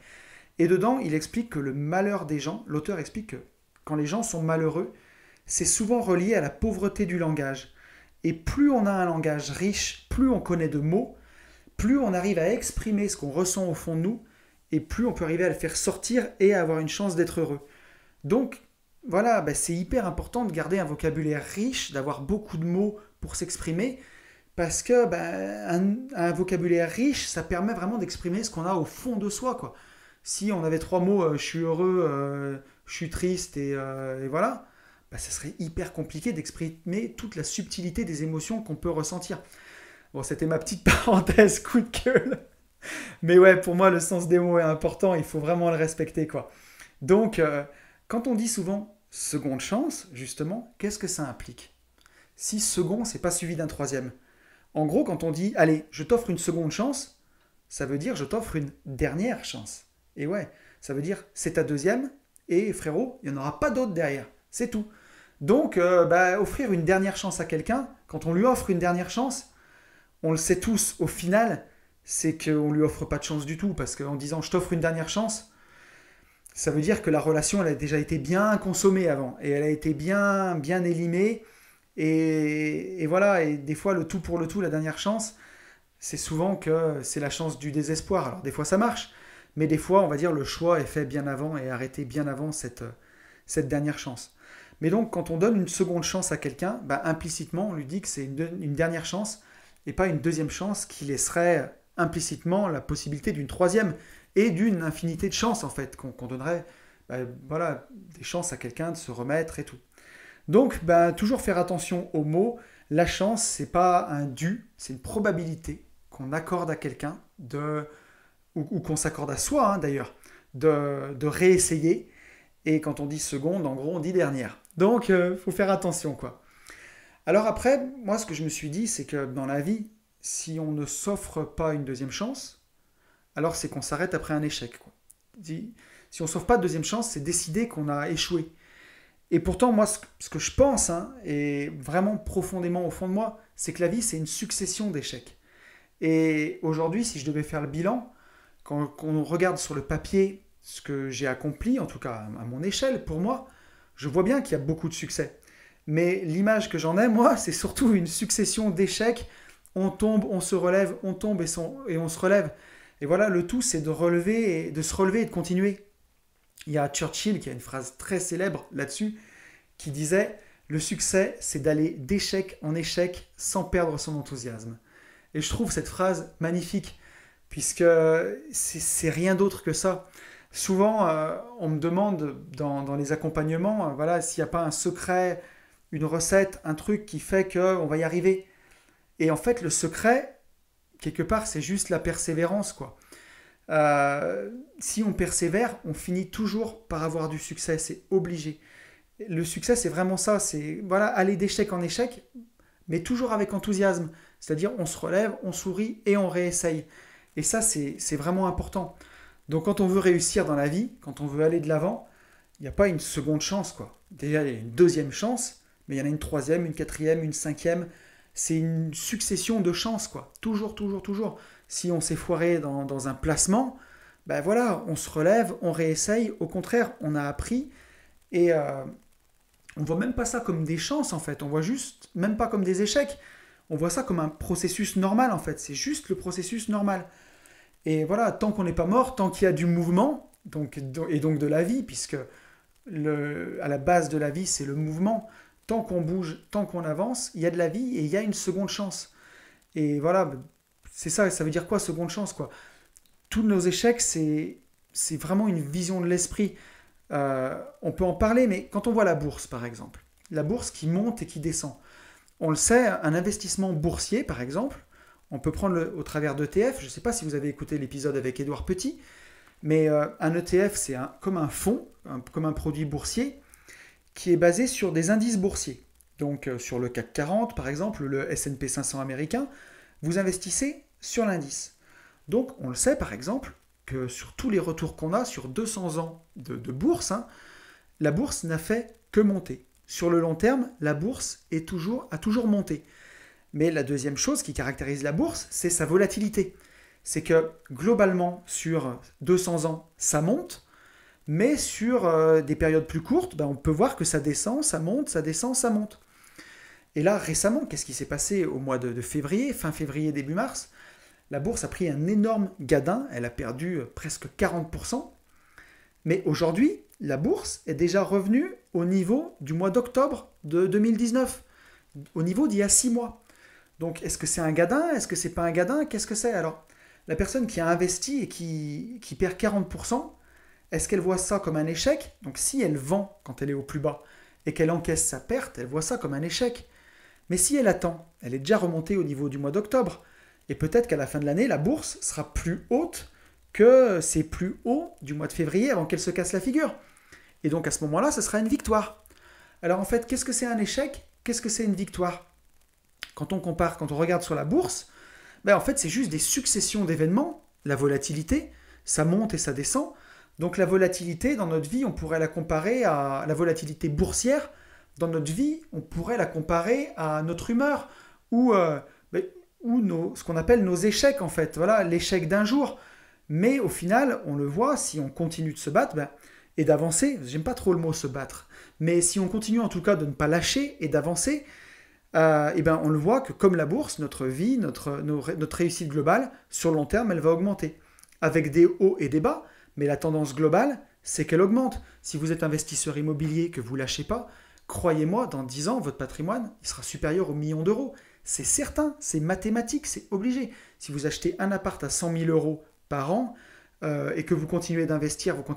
Et dedans, il explique que le malheur des gens, l'auteur explique que quand les gens sont malheureux, c'est souvent relié à la pauvreté du langage. Et plus on a un langage riche, plus on connaît de mots, plus on arrive à exprimer ce qu'on ressent au fond de nous, et plus on peut arriver à le faire sortir et à avoir une chance d'être heureux. Donc, voilà, ben c'est hyper important de garder un vocabulaire riche, d'avoir beaucoup de mots pour s'exprimer, parce que un vocabulaire riche, ça permet vraiment d'exprimer ce qu'on a au fond de soi, quoi. Si on avait trois mots, je suis heureux, je suis triste et voilà, bah, ça serait hyper compliqué d'exprimer toute la subtilité des émotions qu'on peut ressentir. Bon, c'était ma petite parenthèse, coup de gueule. Mais ouais, pour moi, le sens des mots est important, il faut vraiment le respecter, quoi. Donc, quand on dit souvent seconde chance, justement, qu'est-ce que ça implique? Si second, c'est pas suivi d'un troisième. En gros, quand on dit, allez, je t'offre une seconde chance, ça veut dire je t'offre une dernière chance. Et ouais, ça veut dire c'est ta deuxième, et frérot, il n'y en aura pas d'autre derrière. C'est tout. Donc, offrir une dernière chance à quelqu'un, quand on lui offre une dernière chance, on le sait tous, au final, c'est qu'on ne lui offre pas de chance du tout, parce qu'en disant je t'offre une dernière chance, ça veut dire que la relation, elle a déjà été bien consommée avant, et elle a été bien, bien élimée, et voilà, et des fois, le tout pour le tout, la dernière chance, c'est souvent que c'est la chance du désespoir. Alors, des fois, ça marche, mais des fois, on va dire, le choix est fait bien avant et arrêté bien avant cette dernière chance. Mais donc, quand on donne une seconde chance à quelqu'un, bah, implicitement, on lui dit que c'est une dernière chance et pas une deuxième chance qui laisserait implicitement la possibilité d'une troisième et d'une infinité de chances, en fait, qu'on donnerait voilà, des chances à quelqu'un de se remettre et tout. Donc, toujours faire attention aux mots. La chance, c'est pas un dû, c'est une probabilité qu'on accorde à quelqu'un ou qu'on s'accorde à soi, hein, d'ailleurs, de réessayer. Et quand on dit seconde, en gros, on dit dernière. Donc, faut faire attention, quoi. Alors après, moi, ce que je me suis dit, c'est que dans la vie, si on ne s'offre pas une deuxième chance, alors c'est qu'on s'arrête après un échec, quoi. Si on ne s'offre pas de deuxième chance, c'est décider qu'on a échoué. Et pourtant, moi, ce que je pense, hein, et vraiment profondément au fond de moi, c'est que la vie, c'est une succession d'échecs. Et aujourd'hui, si je devais faire le bilan, quand on regarde sur le papier ce que j'ai accompli, en tout cas à mon échelle, pour moi, je vois bien qu'il y a beaucoup de succès. Mais l'image que j'en ai, moi, c'est surtout une succession d'échecs. On tombe, on se relève, on tombe et on se relève. Et voilà, le tout, c'est de se relever et de continuer. Il y a Churchill qui a une phrase très célèbre là-dessus, qui disait « Le succès, c'est d'aller d'échec en échec sans perdre son enthousiasme ». Et je trouve cette phrase magnifique, puisque c'est rien d'autre que ça. Souvent, on me demande dans les accompagnements, voilà, s'il n'y a pas un secret, une recette, un truc qui fait qu'on va y arriver. Et en fait, le secret, quelque part, c'est juste la persévérance, quoi. Si on persévère, on finit toujours par avoir du succès, c'est obligé. Le succès, c'est vraiment ça, c'est voilà, aller d'échec en échec, mais toujours avec enthousiasme. C'est-à-dire, on se relève, on sourit et on réessaye. Et ça, c'est vraiment important. Donc, quand on veut réussir dans la vie, quand on veut aller de l'avant, il n'y a pas une seconde chance, quoi. Déjà, il y a une deuxième chance, mais il y en a une troisième, une quatrième, une cinquième. C'est une succession de chances, quoi. Toujours, toujours, toujours. Si on s'est foiré dans un placement, ben voilà, on se relève, on réessaye. Au contraire, on a appris et on voit même pas ça comme des chances, en fait. On voit juste, même pas comme des échecs. On voit ça comme un processus normal, en fait. C'est juste le processus normal. Et voilà, tant qu'on n'est pas mort, tant qu'il y a du mouvement, et donc de la vie, puisque à la base de la vie, c'est le mouvement. Tant qu'on bouge, tant qu'on avance, il y a de la vie et il y a une seconde chance. Et voilà, c'est ça, ça veut dire quoi, seconde chance, quoi? tous nos échecs, c'est vraiment une vision de l'esprit. On peut en parler, mais quand on voit la bourse, par exemple, la bourse qui monte et qui descend, on le sait, un investissement boursier, par exemple, on peut prendre au travers d'ETF. Je ne sais pas si vous avez écouté l'épisode avec Édouard Petit, mais un ETF, c'est comme un fonds, comme un produit boursier, qui est basé sur des indices boursiers. Donc sur le CAC 40, par exemple, le S&P 500 américain, vous investissez sur l'indice. Donc on le sait, par exemple, que sur tous les retours qu'on a, sur 200 ans de bourse, la bourse n'a fait que monter. Sur le long terme, la bourse a toujours monté. Mais la deuxième chose qui caractérise la bourse, c'est sa volatilité. C'est que globalement, sur 200 ans, ça monte, mais sur des périodes plus courtes, on peut voir que ça descend, ça monte, ça descend, ça monte. Et là, récemment, qu'est-ce qui s'est passé au mois de février, fin février, début mars? La bourse a pris un énorme gadin, elle a perdu presque 40%. Mais aujourd'hui, la bourse est déjà revenue au niveau du mois d'octobre de 2019, au niveau d'il y a 6 mois. Donc, est-ce que c'est un gadin? Est-ce que c'est pas un gadin? Qu'est-ce que c'est? Alors, la personne qui a investi et qui perd 40%, est-ce qu'elle voit ça comme un échec? Donc, si elle vend quand elle est au plus bas et qu'elle encaisse sa perte, elle voit ça comme un échec. Mais si elle attend, elle est déjà remontée au niveau du mois d'octobre. Et peut-être qu'à la fin de l'année, la bourse sera plus haute que ses plus hauts du mois de février avant qu'elle se casse la figure. Et donc à ce moment-là, ce sera une victoire. Alors en fait, qu'est-ce que c'est un échec? Qu'est-ce que c'est une victoire? Quand on compare, quand on regarde sur la bourse, en fait, c'est juste des successions d'événements. La volatilité, ça monte et ça descend. Donc la volatilité dans notre vie, on pourrait la comparer à la volatilité boursière. Dans notre vie, on pourrait la comparer à notre humeur ou ce qu'on appelle nos échecs en fait. Voilà, l'échec d'un jour. Mais au final, on le voit, si on continue de se battre et d'avancer, j'aime pas trop le mot se battre, mais si on continue en tout cas de ne pas lâcher et d'avancer, on le voit que comme la bourse, notre vie, notre réussite globale, sur le long terme, elle va augmenter. Avec des hauts et des bas, mais la tendance globale, c'est qu'elle augmente. Si vous êtes investisseur immobilier, que vous ne lâchez pas, croyez-moi, dans 10 ans, votre patrimoine, il sera supérieur aux millions d'euros. C'est certain, c'est mathématique, c'est obligé. Si vous achetez un appart à 100 000 euros par an et que vous continuez d'investir, au bout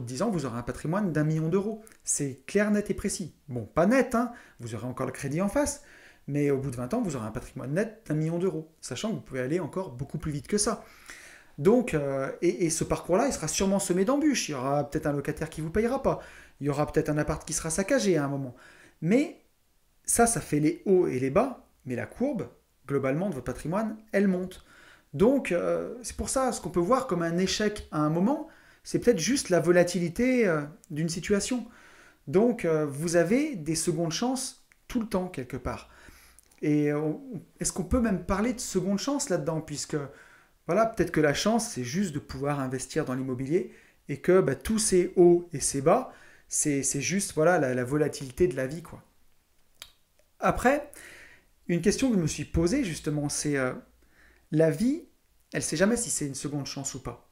de 10 ans, vous aurez un patrimoine d'1 million d'euros. C'est clair, net et précis. Bon, pas net, vous aurez encore le crédit en face, mais au bout de 20 ans, vous aurez un patrimoine net d'1 million d'euros, sachant que vous pouvez aller encore beaucoup plus vite que ça. Donc, et ce parcours-là, il sera sûrement semé d'embûches. Il y aura peut-être un locataire qui ne vous payera pas. Il y aura peut-être un appart qui sera saccagé à un moment. Mais ça fait les hauts et les bas. Mais la courbe, globalement, de votre patrimoine, elle monte. Donc, c'est pour ça, ce qu'on peut voir comme un échec à un moment, c'est peut-être juste la volatilité d'une situation. Donc, vous avez des secondes chances tout le temps, quelque part. Et est-ce qu'on peut même parler de seconde chance là-dedans? Puisque, voilà, peut-être que la chance, c'est juste de pouvoir investir dans l'immobilier et que tous ces hauts et ces bas, c'est juste voilà, la volatilité de la vie, quoi. Après, une question que je me suis posée, justement, c'est la vie, elle ne sait jamais si c'est une seconde chance ou pas.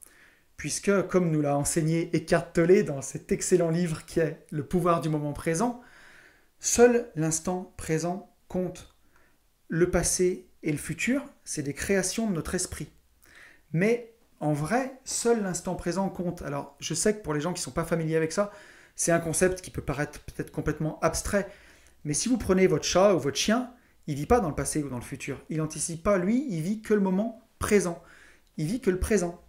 Puisque, comme nous l'a enseigné Eckhart Tolle dans cet excellent livre qui est Le pouvoir du moment présent, seul l'instant présent compte. Le passé et le futur, c'est des créations de notre esprit. Mais en vrai, seul l'instant présent compte. Alors, je sais que pour les gens qui ne sont pas familiers avec ça, c'est un concept qui peut paraître peut-être complètement abstrait. Mais si vous prenez votre chat ou votre chien, il ne vit pas dans le passé ou dans le futur. Il n'anticipe pas, lui, il vit que le moment présent. Il vit que le présent.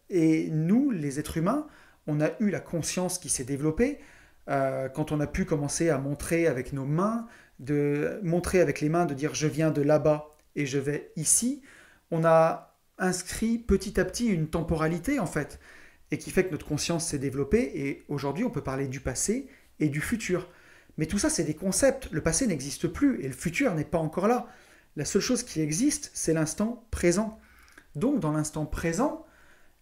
Et nous, les êtres humains, on a eu la conscience qui s'est développée quand on a pu commencer à montrer avec nos mains, de montrer avec les mains, de dire je viens de là-bas et je vais ici. On a inscrit petit à petit une temporalité en fait, et qui fait que notre conscience s'est développée et aujourd'hui on peut parler du passé et du futur. Mais tout ça c'est des concepts, le passé n'existe plus et le futur n'est pas encore là. La seule chose qui existe c'est l'instant présent. Donc dans l'instant présent,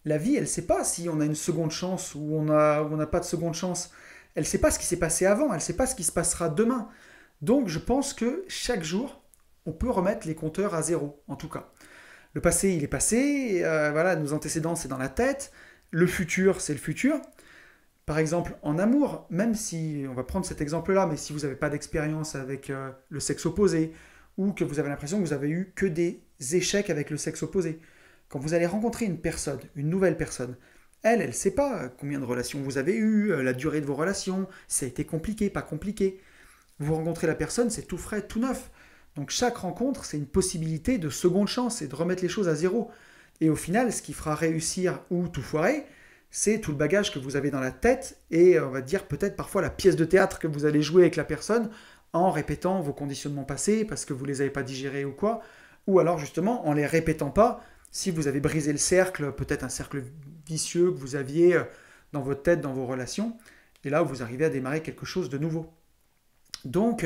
la vie elle ne sait pas si on a une seconde chance ou on n'a pas de seconde chance. Elle ne sait pas ce qui s'est passé avant, elle ne sait pas ce qui se passera demain. Donc je pense que chaque jour, on peut remettre les compteurs à zéro, en tout cas. Le passé, il est passé, voilà, nos antécédents, c'est dans la tête. Le futur, c'est le futur. Par exemple, en amour, même si, on va prendre cet exemple-là, mais si vous n'avez pas d'expérience avec le sexe opposé, ou que vous avez l'impression que vous avez eu que des échecs avec le sexe opposé, quand vous allez rencontrer une personne, une nouvelle personne, elle ne sait pas combien de relations vous avez eues, la durée de vos relations, si ça a été compliqué, pas compliqué. Vous rencontrez la personne, c'est tout frais, tout neuf. Donc chaque rencontre, c'est une possibilité de seconde chance et de remettre les choses à zéro. Et au final, ce qui fera réussir ou tout foirer, c'est tout le bagage que vous avez dans la tête et on va dire peut-être parfois la pièce de théâtre que vous allez jouer avec la personne en répétant vos conditionnements passés parce que vous ne les avez pas digérés ou quoi, ou alors justement en les répétant pas si vous avez brisé le cercle, peut-être un cercle vicieux que vous aviez dans votre tête, dans vos relations, et là vous arrivez à démarrer quelque chose de nouveau. Donc,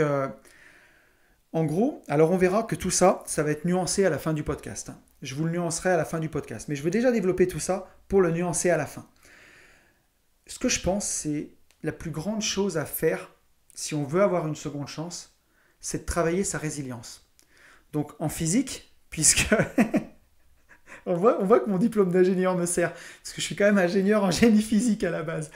en gros, alors on verra que tout ça, ça va être nuancé à la fin du podcast. Je vous le nuancerai à la fin du podcast, mais je veux déjà développer tout ça pour le nuancer à la fin. Ce que je pense, c'est la plus grande chose à faire si on veut avoir une seconde chance, c'est de travailler sa résilience. Donc en physique, puisque on voit que mon diplôme d'ingénieur me sert, parce que je suis quand même ingénieur en génie physique à la base.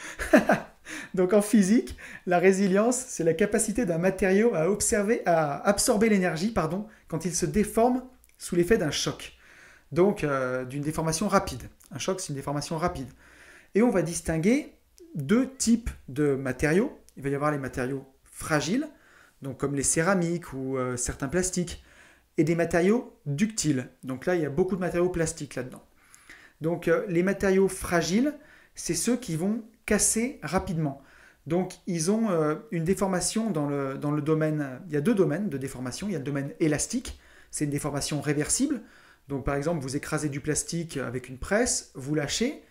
Donc en physique, la résilience, c'est la capacité d'un matériau à absorber l'énergie quand il se déforme sous l'effet d'un choc. Donc d'une déformation rapide. Un choc, c'est une déformation rapide. Et on va distinguer deux types de matériaux. Il va y avoir les matériaux fragiles, donc comme les céramiques ou certains plastiques, et des matériaux ductiles. Donc là, il y a beaucoup de matériaux plastiques là-dedans. Donc les matériaux fragiles, c'est ceux qui vont casser rapidement. Donc ils ont une déformation dans le domaine. Il y a deux domaines de déformation. Il y a le domaine élastique, c'est une déformation réversible. Donc par exemple, vous écrasez du plastique avec une presse, vous lâchez,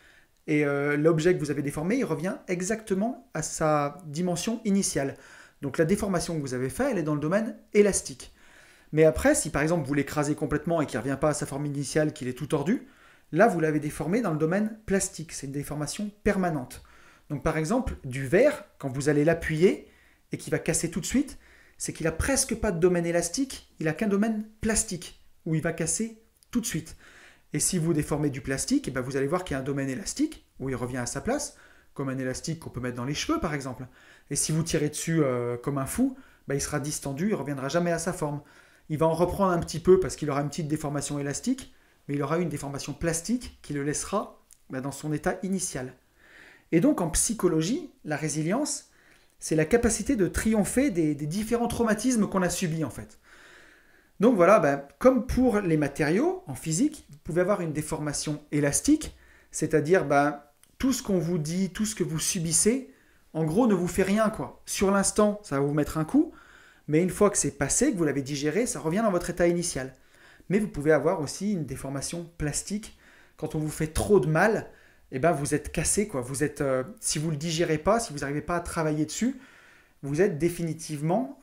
et l'objet que vous avez déformé, il revient exactement à sa dimension initiale. Donc la déformation que vous avez faite, elle est dans le domaine élastique. Mais après, si par exemple vous l'écrasez complètement et qu'il ne revient pas à sa forme initiale, qu'il est tout tordu, là vous l'avez déformé dans le domaine plastique. C'est une déformation permanente. Donc par exemple, du verre, quand vous allez l'appuyer et qu'il va casser tout de suite, c'est qu'il n'a presque pas de domaine élastique, il n'a qu'un domaine plastique, où il va casser tout de suite. Et si vous déformez du plastique, et ben vous allez voir qu'il y a un domaine élastique, où il revient à sa place, comme un élastique qu'on peut mettre dans les cheveux par exemple. Et si vous tirez dessus comme un fou, ben il sera distendu, il ne reviendra jamais à sa forme. Il va en reprendre un petit peu parce qu'il aura une petite déformation élastique, mais il aura une déformation plastique qui le laissera dans son état initial. Et donc en psychologie, la résilience, c'est la capacité de triompher des différents traumatismes qu'on a subis en fait. Donc voilà, comme pour les matériaux en physique, vous pouvez avoir une déformation élastique, c'est-à-dire tout ce qu'on vous dit, tout ce que vous subissez, en gros ne vous fait rien quoi. Sur l'instant, ça va vous mettre un coup, mais une fois que c'est passé, que vous l'avez digéré, ça revient dans votre état initial. Mais vous pouvez avoir aussi une déformation plastique. Quand on vous fait trop de mal, vous êtes cassé, quoi. Vous êtes, si vous ne le digérez pas, si vous n'arrivez pas à travailler dessus, vous êtes définitivement,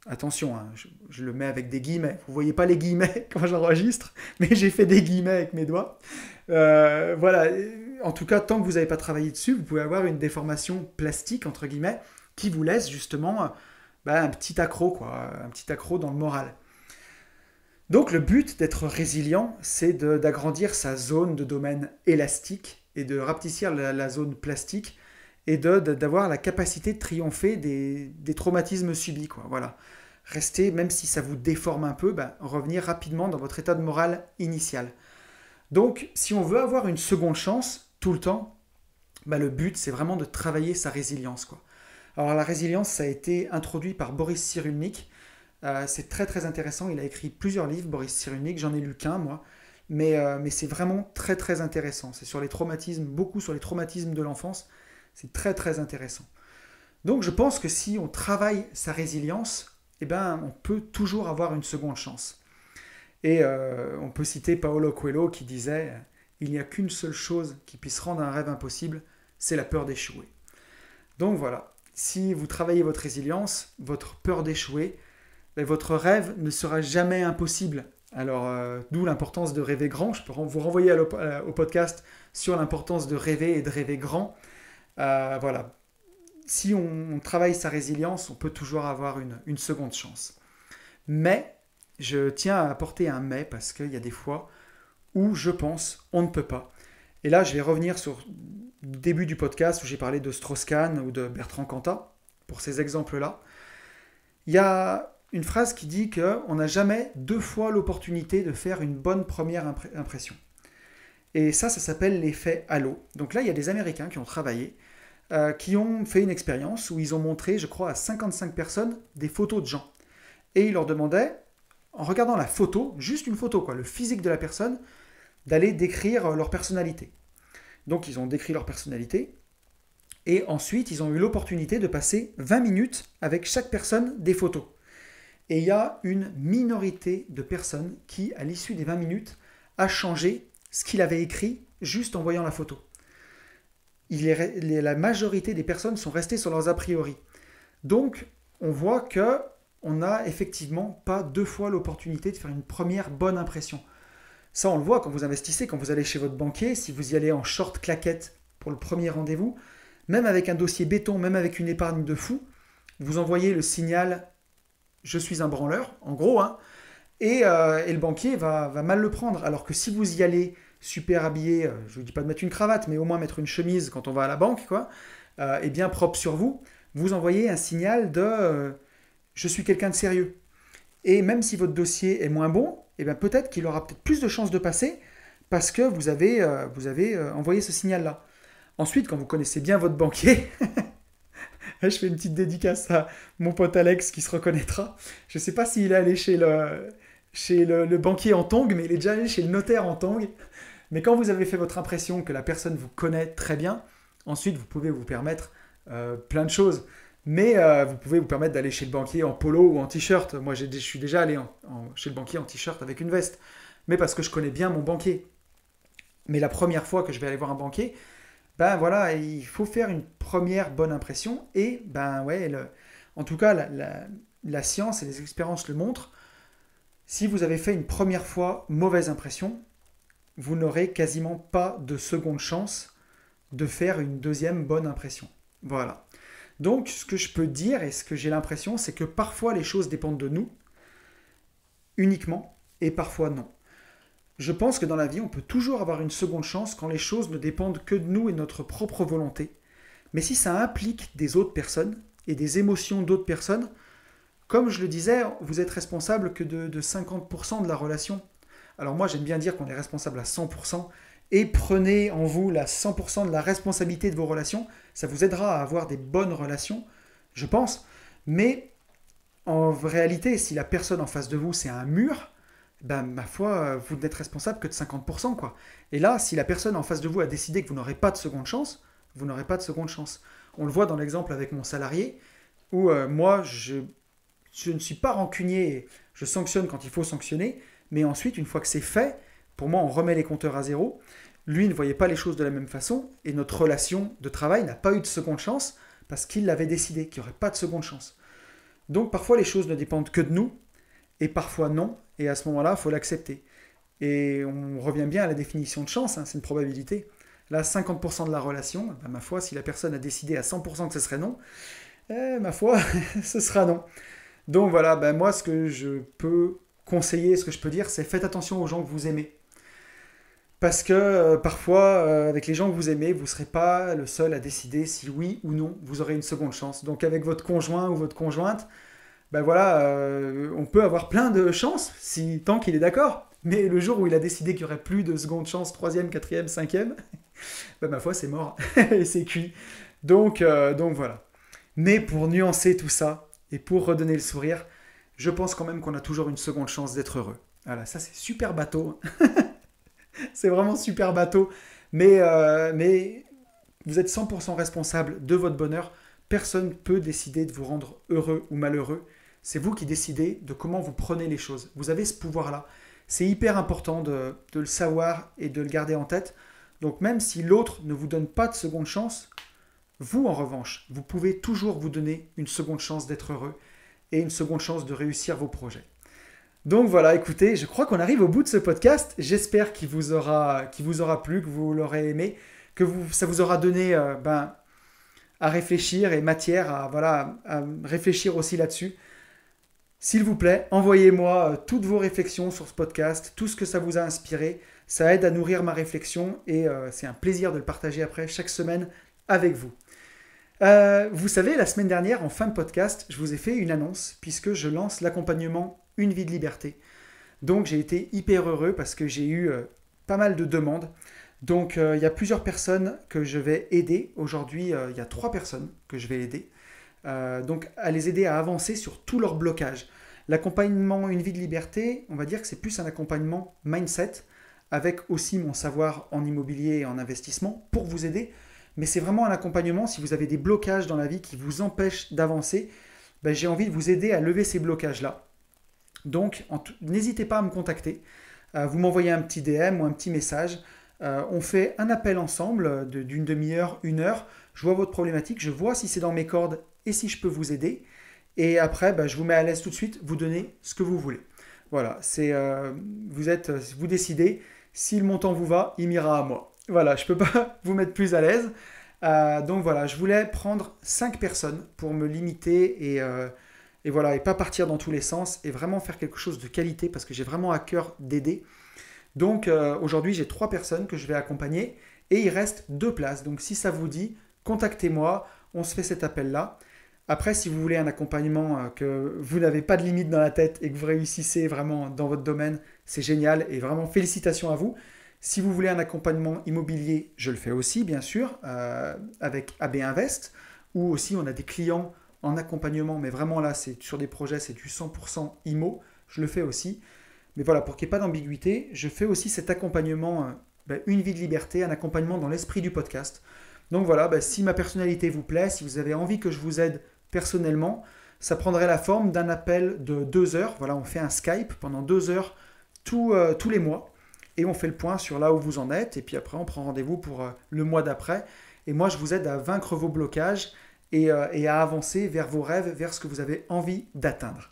attention, hein, je le mets avec des guillemets. Vous ne voyez pas les guillemets quand j'enregistre, mais j'ai fait des guillemets avec mes doigts. Voilà, en tout cas, tant que vous n'avez pas travaillé dessus, vous pouvez avoir une déformation plastique, entre guillemets, qui vous laisse justement un petit accro, quoi, un petit accro dans le moral. Donc le but d'être résilient, c'est d'agrandir sa zone de domaine élastique et de rapetissir la zone plastique et d'avoir la capacité de triompher des traumatismes subis, quoi. Voilà. Rester, même si ça vous déforme un peu, revenir rapidement dans votre état de morale initial. Donc si on veut avoir une seconde chance tout le temps, le but c'est vraiment de travailler sa résilience, quoi. Alors la résilience, ça a été introduit par Boris Cyrulnik. C'est très très intéressant, il a écrit plusieurs livres, Boris Cyrulnik, j'en ai lu qu'un moi, mais c'est vraiment très très intéressant. C'est sur les traumatismes, beaucoup sur les traumatismes de l'enfance, c'est très très intéressant. Donc je pense que si on travaille sa résilience, on peut toujours avoir une seconde chance. Et on peut citer Paulo Coelho qui disait « Il n'y a qu'une seule chose qui puisse rendre un rêve impossible, c'est la peur d'échouer ». Donc voilà, si vous travaillez votre résilience, votre peur d'échouer, votre rêve ne sera jamais impossible. Alors, d'où l'importance de rêver grand. Je peux vous renvoyer au podcast sur l'importance de rêver et de rêver grand. Voilà. Si on travaille sa résilience, on peut toujours avoir une seconde chance. Mais, je tiens à apporter un mais, parce qu'il y a des fois où je pense on ne peut pas. Et là, je vais revenir sur le début du podcast où j'ai parlé de Strauss-Kahn ou de Bertrand Cantat, pour ces exemples-là. Il y a une phrase qui dit qu'on n'a jamais 2 fois l'opportunité de faire une bonne première impression. Et ça s'appelle l'effet halo. Donc là, il y a des Américains qui ont travaillé, qui ont fait une expérience où ils ont montré, je crois, à 55 personnes des photos de gens. Et ils leur demandaient, en regardant la photo, juste une photo, le physique de la personne, d'aller décrire leur personnalité. Donc ils ont décrit leur personnalité, et ensuite ils ont eu l'opportunité de passer 20 minutes avec chaque personne des photos. Et il y a une minorité de personnes qui, à l'issue des 20 minutes, a changé ce qu'il avait écrit juste en voyant la photo. La majorité des personnes sont restées sur leurs a priori. Donc on voit que on n'a effectivement pas 2 fois l'opportunité de faire une première bonne impression. Ça, on le voit quand vous investissez, quand vous allez chez votre banquier, si vous y allez en short claquette pour le premier rendez-vous, même avec un dossier béton, même avec une épargne de fou, vous envoyez le signal « je suis un branleur », en gros, et le banquier va mal le prendre. Alors que si vous y allez super habillé, je ne vous dis pas de mettre une cravate, mais au moins mettre une chemise quand on va à la banque, et bien propre sur vous, vous envoyez un signal de je suis quelqu'un de sérieux. Et même si votre dossier est moins bon, peut-être qu'il aura peut-être plus de chances de passer parce que vous avez envoyé ce signal-là. Ensuite, quand vous connaissez bien votre banquier, je fais une petite dédicace à mon pote Alex qui se reconnaîtra. Je ne sais pas s'il est allé chez le banquier en tongs, mais il est déjà allé chez le notaire en tongs. Mais quand vous avez fait votre impression que la personne vous connaît très bien, ensuite vous pouvez vous permettre plein de choses. Mais vous pouvez vous permettre d'aller chez le banquier en polo ou en t-shirt. Moi, je suis déjà allé chez le banquier en t-shirt avec une veste. Mais parce que je connais bien mon banquier. Mais la première fois que je vais aller voir un banquier, il faut faire une première bonne impression. Et en tout cas, la science et les expériences le montrent. Si vous avez fait une première fois mauvaise impression, vous n'aurez quasiment pas de seconde chance de faire une deuxième bonne impression. Voilà. Donc, ce que je peux dire et ce que j'ai l'impression, c'est que parfois les choses dépendent de nous, uniquement, et parfois non. Je pense que dans la vie, on peut toujours avoir une seconde chance quand les choses ne dépendent que de nous et de notre propre volonté. Mais si ça implique des autres personnes et des émotions d'autres personnes, comme je le disais, vous êtes responsable que de 50% de la relation. Alors moi, j'aime bien dire qu'on est responsable à 100%, et prenez en vous la 100% de la responsabilité de vos relations. Ça vous aidera à avoir des bonnes relations, je pense. Mais en réalité, si la personne en face de vous, c'est un mur, ma foi, vous n'êtes responsable que de 50%. Et là, si la personne en face de vous a décidé que vous n'aurez pas de seconde chance, vous n'aurez pas de seconde chance. On le voit dans l'exemple avec mon salarié, où moi, je ne suis pas rancunier, je sanctionne quand il faut sanctionner, mais ensuite, une fois que c'est fait, pour moi, on remet les compteurs à zéro. Lui ne voyait pas les choses de la même façon et notre relation de travail n'a pas eu de seconde chance parce qu'il l'avait décidé, qu'il n'y aurait pas de seconde chance. Donc parfois, les choses ne dépendent que de nous et parfois non. Et à ce moment-là, il faut l'accepter. Et on revient bien à la définition de chance, c'est une probabilité. Là, 50% de la relation, ma foi, si la personne a décidé à 100% que ce serait non, ma foi, ce sera non. Donc voilà, moi, ce que je peux conseiller, ce que je peux dire, c'est faites attention aux gens que vous aimez. Parce que parfois, avec les gens que vous aimez, vous ne serez pas le seul à décider si oui ou non vous aurez une seconde chance. Donc avec votre conjoint ou votre conjointe, on peut avoir plein de chances tant qu'il est d'accord. Mais le jour où il a décidé qu'il n'y aurait plus de seconde chance, troisième, quatrième, cinquième, ma foi, c'est mort et c'est cuit. Donc voilà. Mais pour nuancer tout ça et pour redonner le sourire, je pense quand même qu'on a toujours une seconde chance d'être heureux. Voilà, ça c'est super bateau. C'est vraiment super bateau. Mais vous êtes 100% responsable de votre bonheur. Personne ne peut décider de vous rendre heureux ou malheureux. C'est vous qui décidez de comment vous prenez les choses. Vous avez ce pouvoir-là. C'est hyper important de le savoir et de le garder en tête. Donc même si l'autre ne vous donne pas de seconde chance, vous en revanche, vous pouvez toujours vous donner une seconde chance d'être heureux et une seconde chance de réussir vos projets. Donc voilà, écoutez, je crois qu'on arrive au bout de ce podcast. J'espère qu'il vous aura plu, que vous l'aurez aimé, que ça vous aura donné à réfléchir et matière à réfléchir aussi là-dessus. S'il vous plaît, envoyez-moi toutes vos réflexions sur ce podcast, tout ce que ça vous a inspiré. Ça aide à nourrir ma réflexion et c'est un plaisir de le partager après chaque semaine avec vous. Vous savez, la semaine dernière, en fin de podcast, je vous ai fait une annonce puisque je lance l'accompagnement Une vie de liberté. Donc j'ai été hyper heureux parce que j'ai eu pas mal de demandes. Donc il y a plusieurs personnes que je vais aider. Aujourd'hui, il y a 3 personnes que je vais aider. Donc à les aider à avancer sur tous leurs blocages. L'accompagnement Une vie de liberté, on va dire que c'est plus un accompagnement mindset avec aussi mon savoir en immobilier et en investissement pour vous aider. Mais c'est vraiment un accompagnement si vous avez des blocages dans la vie qui vous empêchent d'avancer. Ben, j'ai envie de vous aider à lever ces blocages-là. Donc n'hésitez pas à me contacter. Vous m'envoyez un petit DM ou un petit message. On fait un appel ensemble d'une demi-heure, 1 heure. Je vois votre problématique, je vois si c'est dans mes cordes et si je peux vous aider. Et après, je vous mets à l'aise tout de suite, vous donnez ce que vous voulez. Voilà, vous décidez. Si le montant vous va, il m'ira à moi. Voilà, je ne peux pas vous mettre plus à l'aise. Donc voilà, je voulais prendre 5 personnes pour me limiter et voilà, et pas partir dans tous les sens et vraiment faire quelque chose de qualité parce que j'ai vraiment à cœur d'aider. Donc aujourd'hui, j'ai 3 personnes que je vais accompagner et il reste 2 places. Donc si ça vous dit, contactez-moi, on se fait cet appel-là. Après, si vous voulez un accompagnement que vous n'avez pas de limite dans la tête et que vous réussissez vraiment dans votre domaine, c'est génial et vraiment félicitations à vous. Si vous voulez un accompagnement immobilier, je le fais aussi, bien sûr, avec AB Invest, ou aussi on a des clients en accompagnement, mais vraiment là, c'est sur des projets, c'est du 100% IMO, je le fais aussi. Mais voilà, pour qu'il n'y ait pas d'ambiguïté, je fais aussi cet accompagnement, Une vie de liberté, un accompagnement dans l'esprit du podcast. Donc voilà, si ma personnalité vous plaît, si vous avez envie que je vous aide personnellement, ça prendrait la forme d'un appel de 2 heures. Voilà, on fait un Skype pendant 2 heures tous les mois et on fait le point sur là où vous en êtes. Et puis après, on prend rendez-vous pour le mois d'après. Et moi, je vous aide à vaincre vos blocages et à avancer vers vos rêves, vers ce que vous avez envie d'atteindre.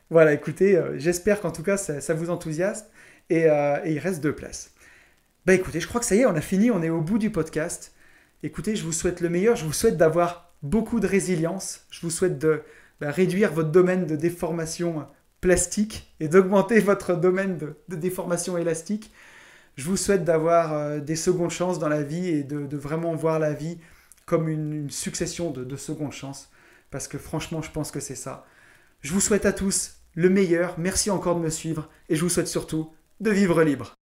Voilà, écoutez, j'espère qu'en tout cas, ça vous enthousiasme et il reste 2 places. Écoutez, je crois que ça y est, on a fini, on est au bout du podcast. Écoutez, je vous souhaite le meilleur, je vous souhaite d'avoir beaucoup de résilience, je vous souhaite de réduire votre domaine de déformation plastique et d'augmenter votre domaine de déformation élastique. Je vous souhaite d'avoir des secondes chances dans la vie et de vraiment voir la vie comme une succession de secondes chances, parce que franchement, je pense que c'est ça. Je vous souhaite à tous le meilleur, merci encore de me suivre et je vous souhaite surtout de vivre libre.